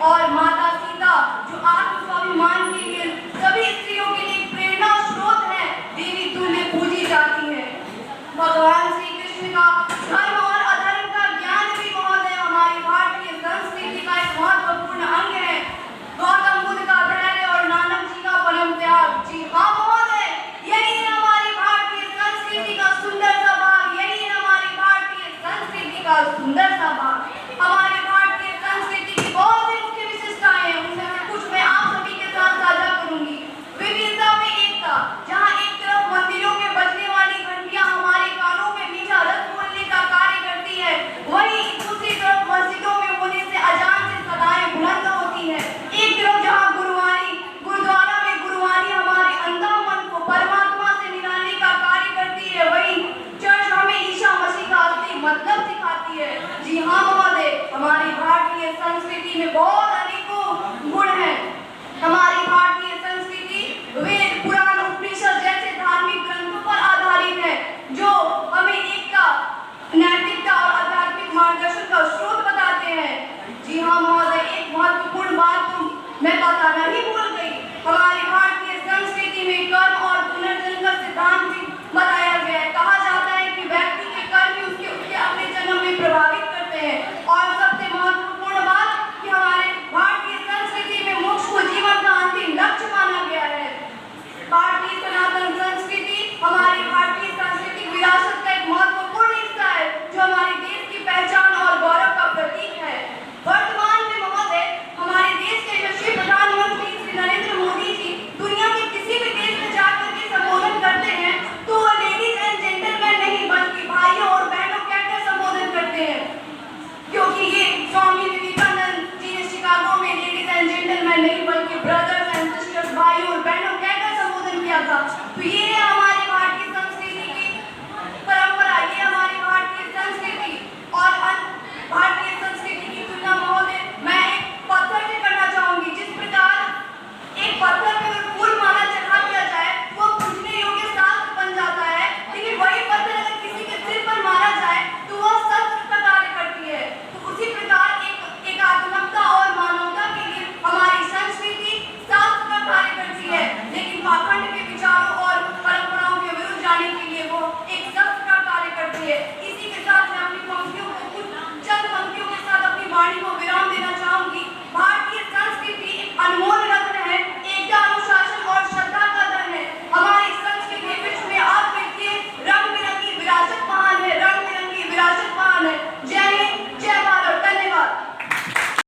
और माता सीता जो आत्म स्वाभिमान के लिए सभी स्त्रियों के लिए प्रेरणा स्रोत है, देवी तुल्य पूजी जाती है। भगवान श्री कृष्ण का धर्म और अधर्म का ज्ञान भी महोदय हमारी भारतीय संस्कृति का एक महत्वपूर्ण अंग है। गौतम बुद्ध का धैर्य और नानक जी का परम त्याग, जी हाँ महोदय, यही है हमारी भारतीय संस्कृति का सुंदर सा भाग, यही है हमारी भारतीय संस्कृति का सुंदर सा भाग। हमारी भारतीय संस्कृति की बहुत ही मुख्य विशेषताएं हैं, उनमें से कुछ मैं आप सभी के साथ साझा करूंगी। विविधता में एकता, जहाँ एक तरफ मंदिरों में बजने वाली घंटियां हमारे कानों में मीठा रस बोलने का कार्य करती है, वहीं दूसरी तरफ मस्जिदों में होने से अजान से सदाएं बुलंद होती है। एक तरफ जहाँ गुरुद्वारा में गुरुवाणी हमारे अंधा मन को परमात्मा से मिलाने का कार्य करती है, वहीं चर्च हमें ईसा मसीह का असली मतलब सिखाती है। जी हाँ महोदय, हमारी भारतीय संस्कृति में बहुत अनेकों गुण हैं। हमारी भारतीय संस्कृति वेद पुराण उपनिषद जैसे धार्मिक ग्रंथों पर आधारित है, जो हमें एकता, नैतिकता और आध्यात्मिक मार्गदर्शन का स्रोत बताते हैं। जी हाँ महोदय, एक महत्वपूर्ण बात तो मैं बताना ही भूल गई। हमारी भारतीय संस्कृति में कर्म और पुनर्जन्म का सिद्धांत भी बताया गया है। कहा जाता है कि व्यक्ति के कर्म ही उसके अगले जन्म में प्रभावित करते हैं। और सबसे महत्वपूर्ण बात कि हमारे भारतीय संस्कृति में मोक्ष को जीवन का अंतिम लक्ष्य माना गया है। भारतीय सनातन संस्कृति हमारी भारतीय सांस्कृतिक विरासत का एक महत्वपूर्ण हिस्सा है, जो हमारे देश की पहचान और गौरव का प्रतीक है। वर्तमान में महोदय, हमारे देश के यशस्वी प्रधानमंत्री श्री नरेंद्र मोदी जी दुनिया के किसी भी देश में जाकर के संबोधन करते हैं तो वो लेडीज एंड जेंटलमैन नहीं बल्कि भाइयों और बहनों कहकर संबोधन करते हैं, क्योंकि ये स्वामी विवेकानंद जी ने शिकागो में लेडीज एंड जेंटलमैन नहीं बल्कि ब्रदर्स एंड सिस्टर्स, भाइयों और बहनों कहकर संबोधन किया था। तो ये है हमारे